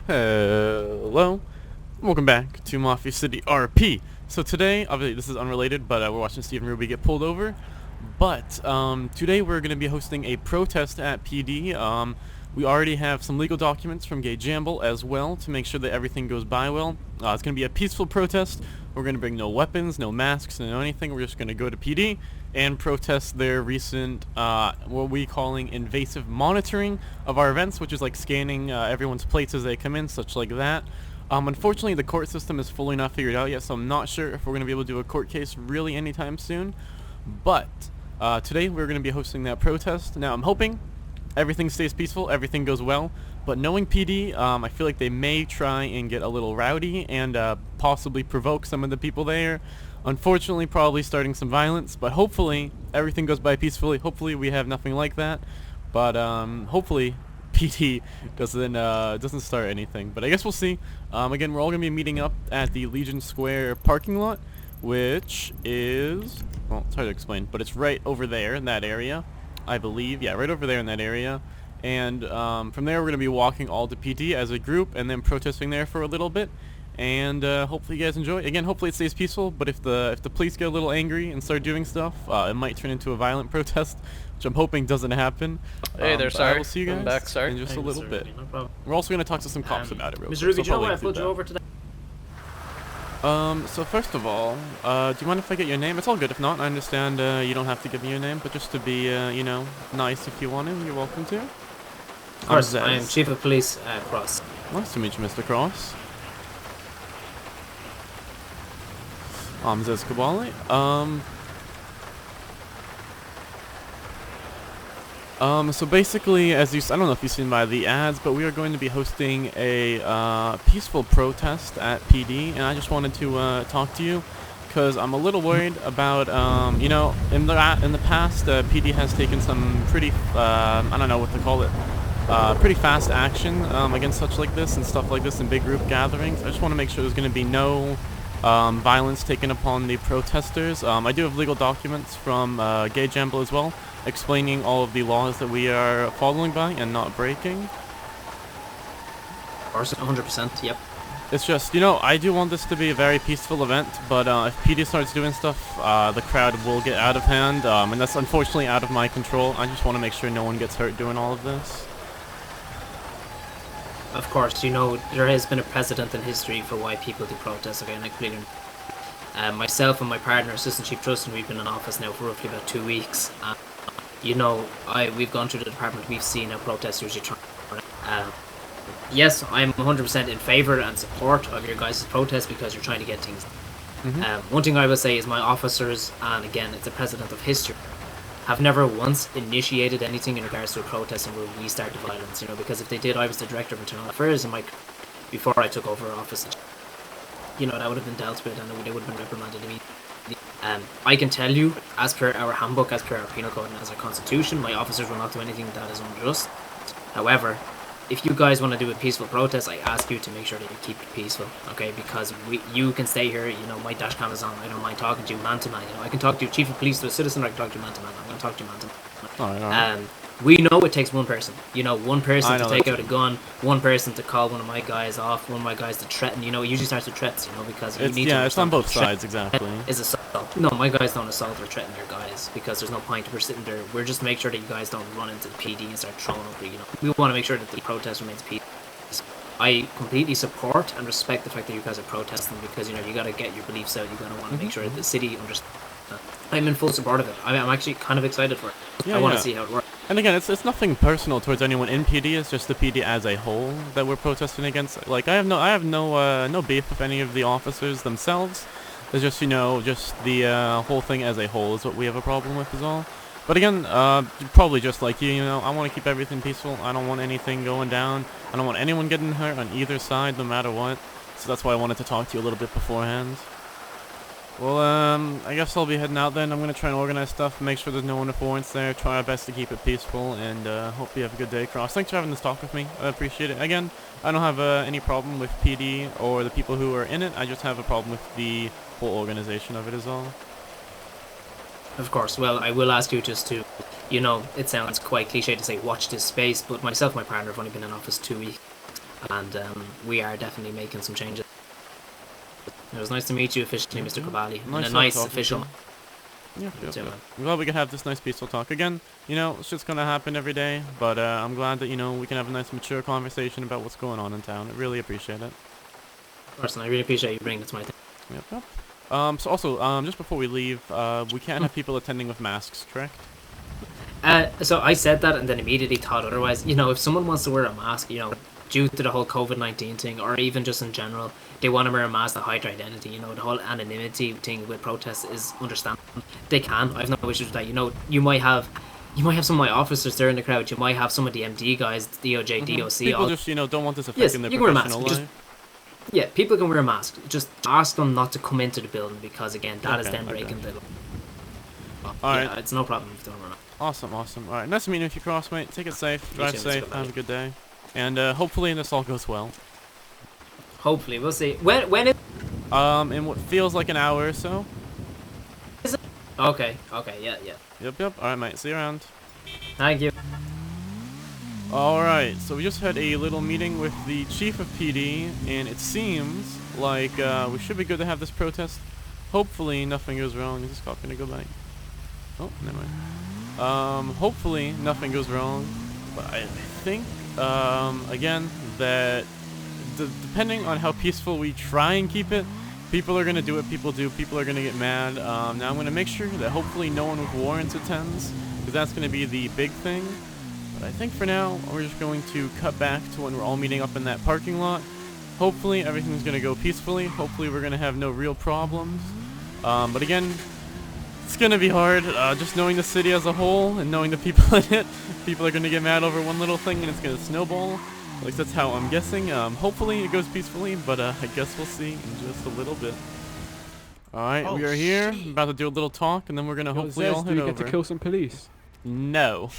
Hello, welcome back to Mafia City RP. So today, obviously this is unrelated, but we're watching Stephen Ruby get pulled over. But today we're going to be hosting a protest at PD. We already have some legal documents from Gay Jamble as well to make sure that everything goes by well. It's going to be a peaceful protest. We're going to bring no weapons, no masks, no anything. We're just going to go to PD and protest their recent, what we calling invasive monitoring of our events, which is like scanning everyone's plates as they come in, such like that. Unfortunately, the court system is fully not figured out yet, so I'm not sure if we're going to be able to do a court case really anytime soon. But today we're going to be hosting that protest. Now, I'm hoping everything stays peaceful, everything goes well, but knowing PD, I feel like they may try and get a little rowdy and possibly provoke some of the people there. Unfortunately, probably starting some violence, but hopefully everything goes by peacefully. Hopefully we have nothing like that, but hopefully PD doesn't start anything. But I guess we'll see. Again, we're all going to be meeting up at the Legion Square parking lot, which is, well, it's hard to explain, but it's right over there in that area, I believe. Yeah, right over there in that area. And from there, we're going to be walking all to PD as a group and then protesting there for a little bit. And hopefully you guys enjoy. Again, hopefully it stays peaceful, but if the police get a little angry and start doing stuff, it might turn into a violent protest, which I'm hoping doesn't happen. Hey there, sir. I will see you guys back, sir. in just a little bit. No, we're also going to talk to some cops about it real quick. Mr. Ruby, so do you know why I probably pulled you over today? So first of all, do you mind if I get your name? It's all good. If not, I understand you don't have to give me your name, but just to be, you know, nice if you want to, you're welcome to. Of course, I am Chief of Police Cross. Nice to meet you, Mr. Cross. I'm Zez Kabali. So basically, I don't know if you've seen by the ads, but we are going to be hosting a peaceful protest at PD, and I just wanted to talk to you because I'm a little worried about, you know, in the past, PD has taken some pretty, I don't know what to call it, pretty fast action against such like this and stuff like this in big group gatherings. I just want to make sure there's going to be no violence taken upon the protesters. I do have legal documents from Gay Jamble as well, explaining all of the laws that we are following by and not breaking. Of course, 100%, yep. It's just, you know, I do want this to be a very peaceful event, but if PD starts doing stuff, the crowd will get out of hand, and that's unfortunately out of my control. I just want to make sure no one gets hurt doing all of this. Of course, you know, there has been a precedent in history for why people do protests, okay, and I completely myself and my partner, Assistant Chief Trustin, we've been in office now for roughly about 2 weeks. You know, we've gone through the department, we've seen how protesters are trying. Yes, I'm 100% in favour and support of your guys' protest because you're trying to get things. One thing I will say is my officers, and again, it's a precedent of history, have never once initiated anything in regards to a protest and will restart the violence, you know, because if they did, I was the Director of Internal Affairs and before I took over office, you know, that would have been dealt with and they would have been reprimanded immediately. I can tell you, as per our handbook, as per our penal code and as our constitution, my officers will not do anything that is unjust. However, if you guys want to do a peaceful protest, I ask you to make sure that you keep it peaceful, okay? Because you can stay here, you know, my dash cam is on, I don't mind talking to you man to man, you know, I can talk to you Chief of Police to a citizen, or I can talk to you man to man, I'm going to talk to you man to man. Alright. We know it takes one person, you know, one person to take out a gun, one person to call one of my guys off, one of my guys to threaten, you know, it usually starts with threats, you know, because you need to... Yeah, it's on both sides, exactly. Is assault. No, my guys don't assault or threaten your guys, because there's no point. We're sitting there, we're just to make sure that you guys don't run into the PD and start throwing up, you know. We want to make sure that the protest remains peaceful. I completely support and respect the fact that you guys are protesting because, you know, you got to get your beliefs out, you got to want to make sure that the city understands that. I'm in full support of it. I'm actually kind of excited for it. Yeah, I want to see how it works. And again, it's nothing personal towards anyone in PD. It's just the PD as a whole that we're protesting against. Like I have no beef with any of the officers themselves. It's just, you know, just the whole thing as a whole is what we have a problem with is all. But again, probably just like you know, I want to keep everything peaceful. I don't want anything going down. I don't want anyone getting hurt on either side, no matter what. So that's why I wanted to talk to you a little bit beforehand. Well, I guess I'll be heading out then. I'm going to try and organize stuff, make sure there's no one with warrants there, try our best to keep it peaceful, and hope you have a good day, Cross. Thanks for having this talk with me. I appreciate it. Again, I don't have any problem with PD or the people who are in it. I just have a problem with the whole organization of it is all. Of course. Well, I will ask you just to, you know, it sounds quite cliche to say watch this space, but myself and my partner have only been in office 2 weeks. and we are definitely making some changes. It was nice to meet you officially, Mr. Kobali, and a nice official. Yep. I'm glad we could have this nice peaceful talk again. You know, it's just gonna happen every day, but I'm glad that we can have a nice mature conversation about what's going on in town. I really appreciate it. Of course, and I really appreciate you bringing it to my thing. Yep. So also, just before we leave, we can't have people attending with masks, correct? So I said that and then immediately thought otherwise. You know, if someone wants to wear a mask, you know, due to the whole COVID-19 thing, or even just in general, they want to wear a mask to hide their identity. You know, the whole anonymity thing with protests is understandable. They can. I have no issues with that. You know, you might have some of my officers there in the crowd. You might have some of the MD guys, DOJ, DOC. People just, don't want this affecting their professional life. Yeah, people can wear a mask. Just ask them not to come into the building because, again, that is then breaking the law. Alright. It's no problem if they don't wear a mask. Awesome. Alright, nice to meet you, crossmate. Take it safe, drive safe, have a good day. And hopefully this all goes well. Hopefully, we'll see. When is... in what feels like an hour or so. Is it? Okay, yeah. Yep. Alright, mate, see you around. Thank you. Alright, so we just had a little meeting with the chief of PD, and it seems like we should be good to have this protest. Hopefully nothing goes wrong. Is this cop gonna go back? Oh, never mind. Hopefully nothing goes wrong, but I think, again, that depending on how peaceful we try and keep it, people are gonna do what people do. People are gonna get mad. Now I'm gonna make sure that hopefully no one with warrants attends, because that's gonna be the big thing. But I think for now, we're just going to cut back to when we're all meeting up in that parking lot. Hopefully everything's going to go peacefully. Hopefully we're going to have no real problems. But again, it's going to be hard. Just knowing the city as a whole and knowing the people in it. People are going to get mad over one little thing and it's going to snowball. At least that's how I'm guessing. Hopefully it goes peacefully, but I guess we'll see in just a little bit. Alright, we are here. About to do a little talk and then we're going to hopefully all head over. Do you get to kill some police? No.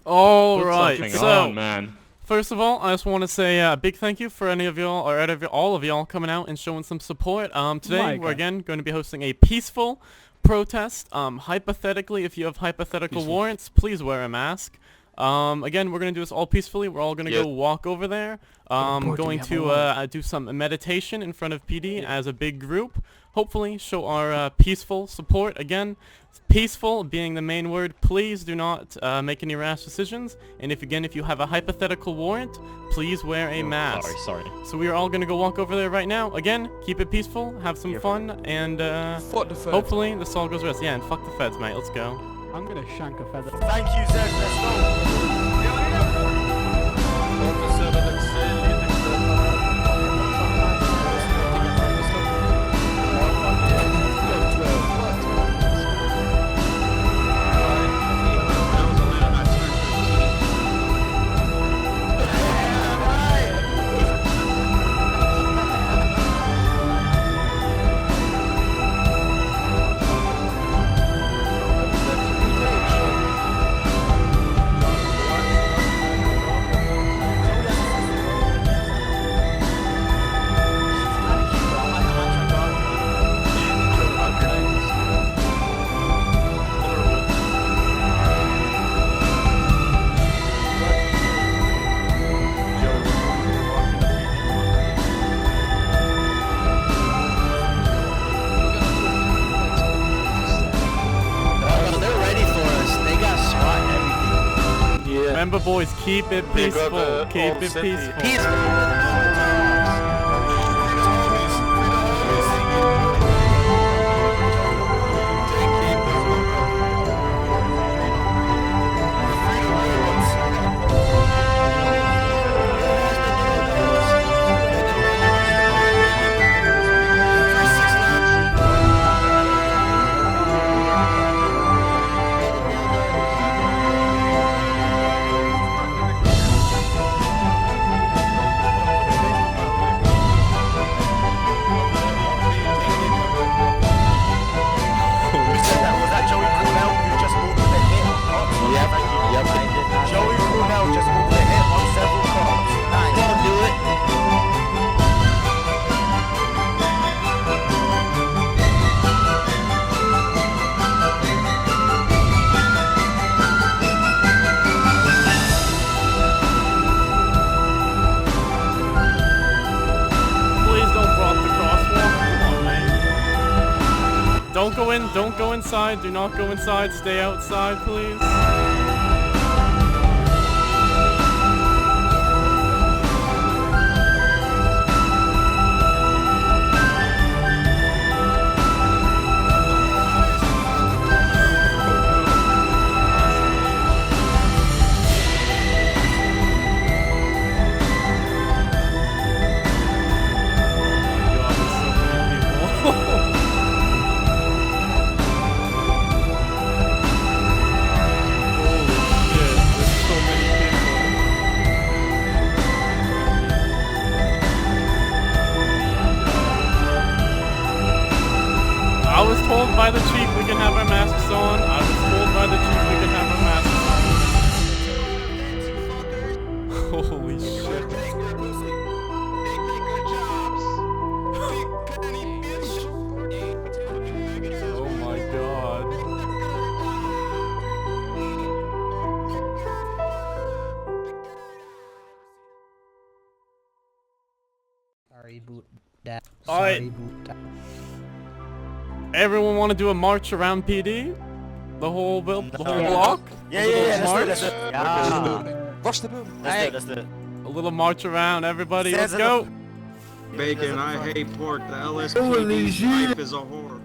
Alright, so, man. First of all, I just want to say a big thank you for any of y'all, or all of y'all coming out and showing some support. Today, we're again going to be hosting a peaceful protest. Hypothetically, if you have hypothetical warrants, please wear a mask. Again, we're going to do this all peacefully. We're all going to go walk over there. Going to do some meditation in front of PD as a big group. Hopefully show our peaceful support. Again, peaceful being the main word. Please do not make any rash decisions. And if you have a hypothetical warrant, please wear a mask. Sorry. So we are all going to go walk over there right now. Again, keep it peaceful, have some fun, and hopefully this all goes well. Yeah, and fuck the feds, mate. Let's go. I'm going to shank a feather. Thank you, Zed. Let's go. Remember, boys, keep it peaceful. Keep it peaceful. don't go in. Don't go inside. Do not go inside. Stay outside, please. I was told by the chief we can have our masks on. I was told by the chief we can have our masks on. Holy shit. Oh my god. Sorry, boot that. Alright. Sorry, boot that. Everyone want to do a march around PD? The whole block? Yeah, Let's do it. Yeah. Rush the boom. Let's do it. A little march around, everybody. Let's go. Bacon, I hate pork. The LSPD's wife is a whore.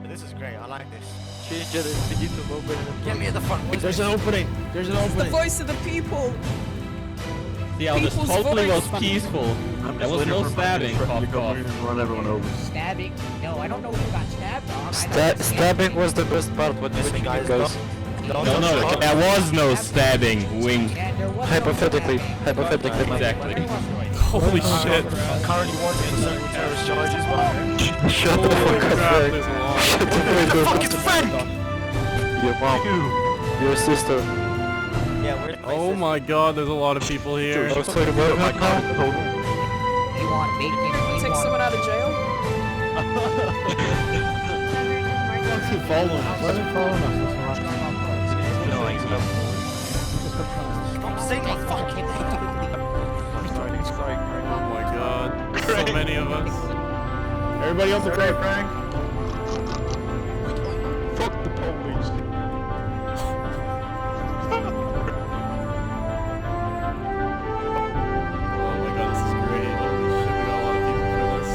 This is great. I like this. Change it and begin to open it. Get me at the front. There's an opening. There's an The opening. voice of the people. Yeah, this People's totally was voice. peaceful. There was no stabbing. Run everyone over. Stabbing? No, I don't know who got stabbed on. I don't Stabbing was the best part when Listen, winning guys, goes. Don't No, there was no stabbing. Wink. Yeah, there was Hypothetically, no stabbing. hypothetically, man. Exactly. Holy shit. I'm currently wanted in certain terrorist charges, but Shut the Holy fuck up, crap, Frank. there's a lot. Shut the fuck up. Frank! Your mom. Your sister. Yeah, we're Oh my god, there's a lot of people here. I was talking about my car. You want bacon? You Take want- someone out of jail. Keep following us. Let him follow us. Don't say my fucking name. Oh my god, so many of us. Everybody else okay, Frank? Fuck the police. Oh my god, this is great. Holy shit, we got a lot of people for this.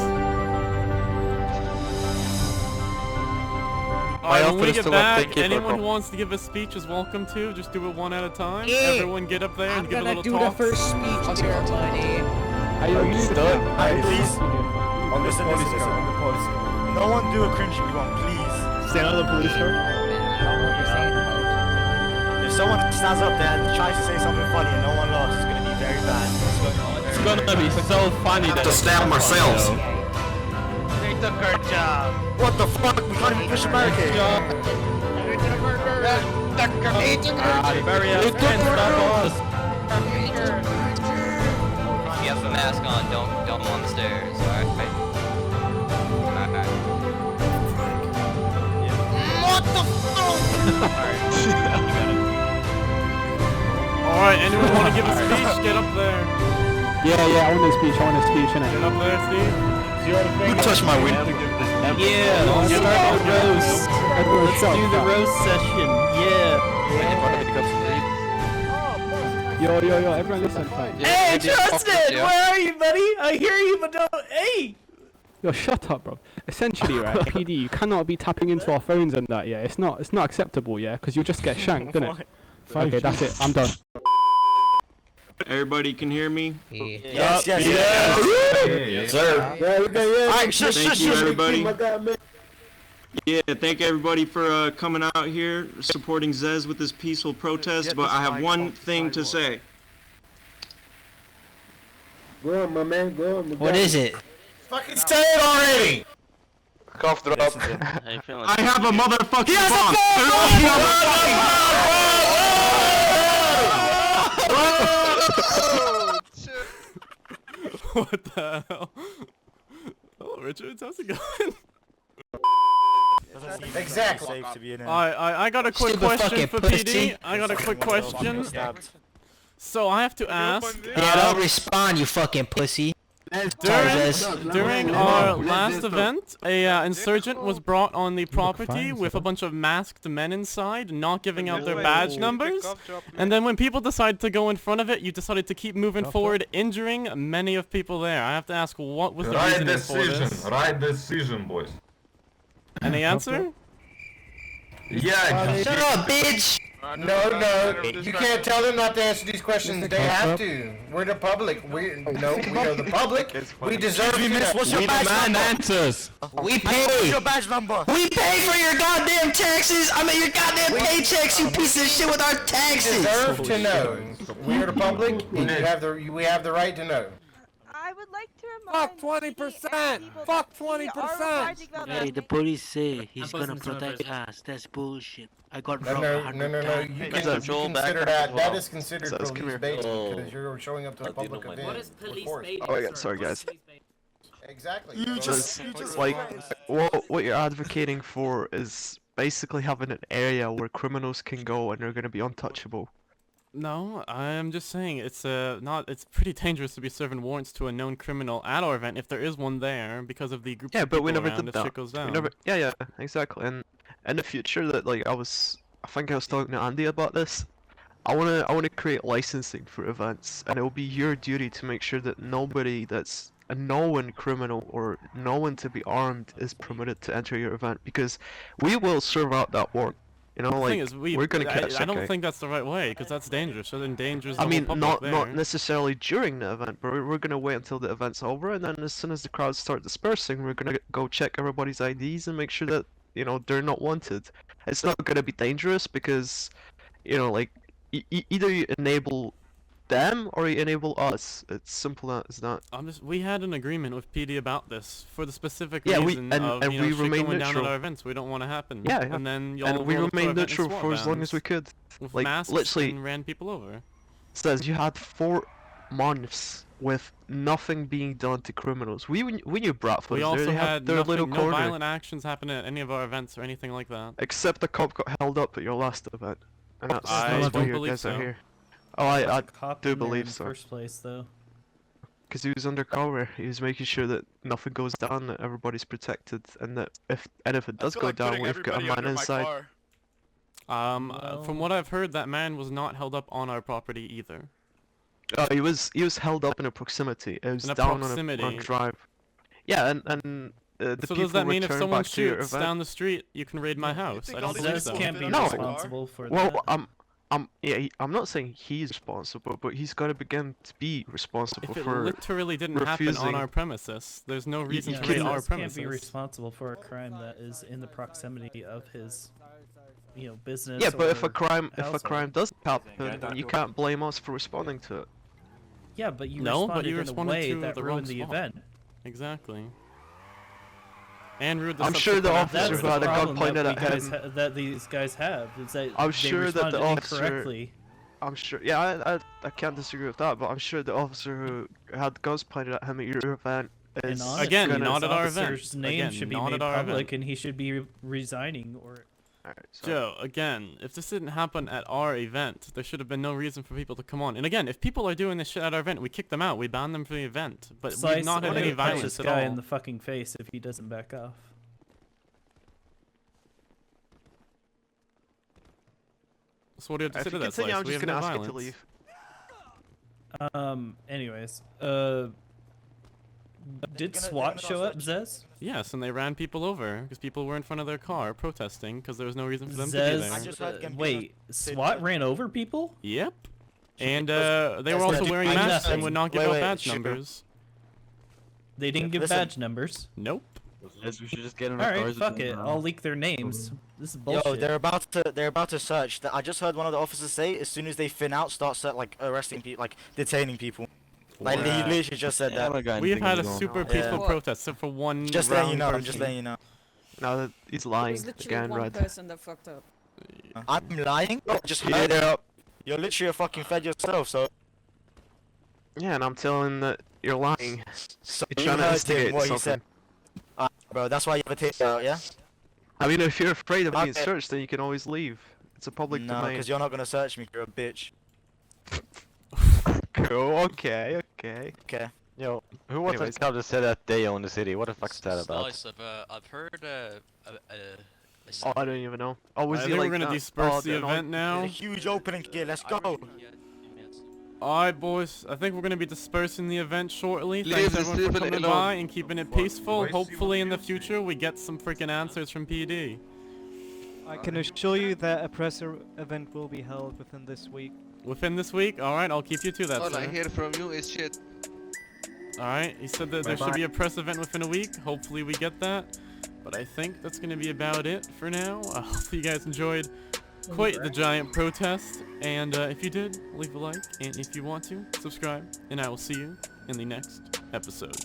Alright, when we offer is get to let back, thank you for anyone who coming. wants to give a speech is welcome to. Just do it one at a time. Yeah. Everyone get up there I'm and give a gonna little do talk. the first speech here, buddy. Are you done? Please. Listen. No one do a cringy one, please. Stand on the police car. I don't know what you're saying about. If someone stands up there and tries to say something funny and no one laughs, it's gonna be very bad. It's gonna be so funny that. To stab ourselves. They took our job. What the fuck? We can't even push a barricade. Very us. You have a mask on, don't go on the stairs, alright? Alright, anyone want to give a speech? Get up there. Yeah, I want a speech, Get up there, Steve. Who touched my wing? Yeah, let's start the roast. Let's do the roast session. Yeah. Yo, everyone listen. Hey, Justin! Where are you, buddy? I hear you, but don't. Hey! Yo, shut up, bro. Essentially, right, PD, you cannot be tapping into our phones and that, yeah? It's not acceptable, yeah? Because you'll just get shanked, innit? Okay, that's it. I'm done. Everybody can hear me? Yes. Sir. Alright, shush. Thank you, everybody. Yeah, thank everybody for coming out here, supporting Zez with this peaceful protest, but I have one thing to say. What is it? Fucking say it already! Cough drop. I have a motherfucking bomb! What the hell? Oh, Richards, how's it going? Exactly. I got a quick Stupid question fucking for pussy. PD. I got a quick question. So I have to ask. Yeah, don't respond, you fucking pussy. During our last event, a insurgent was brought on the property with a bunch of masked men inside, not giving out their badge numbers. And then when people decided to go in front of it, you decided to keep moving forward, injuring many of people there. I have to ask, what was the reasoning for this? Right decision, boys. Any answer? Yeah. Shut up, bitch! No, you can't tell them not to answer these questions. They have to. We're the public. We are the public. We deserve to know. What's your badge number? Answers. We pay. What's your badge number? We pay for your goddamn taxes. I mean your goddamn paychecks, you piece of shit, with our We taxes. deserve to know. We are the public, and we have the right to know. I would like to remind 20%! Fuck 20%! Hey, the police say he's gonna protect us. That's bullshit. I got No. You consider that. That is considered police baiting because you're showing up to a public event. What is police force. baiting? Oh my god, sorry guys. Exactly. You just Like, what you're advocating for is basically having an area where criminals can go and they're gonna be untouchable. No, I'm just saying it's it's pretty dangerous to be serving warrants to a known criminal at our event if there is one there because of the group Yeah, of but people we never around did if that. shit goes down. We never, yeah, exactly. And in the future, that like I think I was talking to Andy about this. I wanna create licensing for events, and it will be your duty to make sure that nobody that's a known criminal or known to be armed is permitted to enter your event, because we will serve out that warrant. You know, The like thing is, we're gonna catch. I don't think that's the right way because that's dangerous. It endangers the I mean, whole public not there. necessarily during the event, but we're gonna wait until the event's over, and then as soon as the crowds start dispersing, we're gonna go check everybody's IDs and make sure that they're not wanted. It's not gonna be dangerous because, like either you enable them or you enable us. It's simple as that. We had an agreement with PD about this for the specific Yeah, reason of and we shit remain going down at neutral. our events. We don't want to happen. Yeah, And then y'all and we rolled up to our remained event in neutral SWAT for as long vans as we could. with Like masks literally, and ran people over. says you had 4 months with nothing being done to criminals. We knew Bradford. We also they had had their little no corner. violent actions happen at any of our events or anything like that. Except the cop got held up at your last event, and that's I why don't you believe guys so. are here. Oh, I Cop do in there believe in the so. First place, though. Because he was undercover. He was making sure that nothing goes down, that everybody's protected, and that if it does go down, we've got a man inside. From what I've heard, that man was not held up on our property either. He was held up in a proximity. It was In a down proximity. on a drive. Yeah, and the So people does that mean if return someone back to your shoots event. down the street, you can raid my house? I don't believe Zez so. can't be No. responsible for Well, that. I'm not saying he's responsible, but he's got to begin to be responsible If it for literally didn't happen refusing. on our premises, there's no reason Yeah, to raid our Zez premises. can't be responsible for a crime that is in the proximity of his, business. Yeah, but if a or crime household. does happen, you can't blame us for responding to it. Yeah, but you No, but responded you in a responded way to that the ruined wrong the spot. event. Exactly. And rude the I'm sure the subsequent officer That's afterwards. who the had a gun problem pointed that, at him. that these guys have. Is that I'm they sure that the responded officer- incorrectly. I'm sure. Yeah, I can't disagree with that, but I'm sure the officer who had guns pointed at him at your event And is honestly, Again, this not at our event. officer's name Again, should be not made at our public, event. and he should be resigning or. Alright, so Joe, again, if this didn't happen at our event, there should have been no reason for people to come on. And again, if people are doing this shit at our event, we kick them out. We ban them from the event. But Slice, we've not had I'm any gonna punch violence this at guy all. in the fucking face if he doesn't back off. So what do you have to if say you to that, continue, Slice? I'm We just have gonna no ask you to violence. leave. Anyways, did SWAT show up, Zez? Yes, and they ran people over because people were in front of their car protesting because there was no reason for them to be Zez, there. wait, SWAT ran over people? Yep. And they were also wearing masks and would not give out badge numbers. They didn't give badge numbers. Nope. We should just get in All right, fuck it. I'll leak their names. This is bullshit. Yo, they're about to search. I just heard one of the officers say as soon as they thin out, start arresting people, like detaining people. Like he literally just said that. We've had a super peaceful protest except for one Just letting you know. round I'm just letting you know. No, that he's lying again, one right? person that fucked up. I'm lying. Bro, just heard it. You're literally a fucking fed yourself, so. Yeah, and I'm telling that you're lying. So You're you trying to heard instigate him, what he something. said. Bro, that's why you have a taser out, yeah? I mean, if you're afraid of being Okay. searched, then you can always leave. It's a public No, domain. because you're not gonna search me. You're a bitch. Cool. Okay. Okay. Yo, who wants to come to set that day on the city? What the fuck's that about? Nice. I've heard Oh, I don't even know. Oh, was I he think like we're gonna that? disperse Oh, the no. event now. A huge opening gear. Let's go. Alright, boys. I think we're gonna be dispersing the event shortly. Leave Thanks this everyone for event coming alone. by and keeping it peaceful. Hopefully in the future we get some freaking answers from PD. I can assure you that a press event will be held within this week. Within this week? Alright, I'll keep you to that, All sir. I hear from you is shit. Alright, he said that there should be a press event within a week. Hopefully we get that. But I think that's gonna be about it for now. Hopefully you guys enjoyed quite the giant protest. And if you did, leave a like. And if you want to, subscribe. And I will see you in the next episode.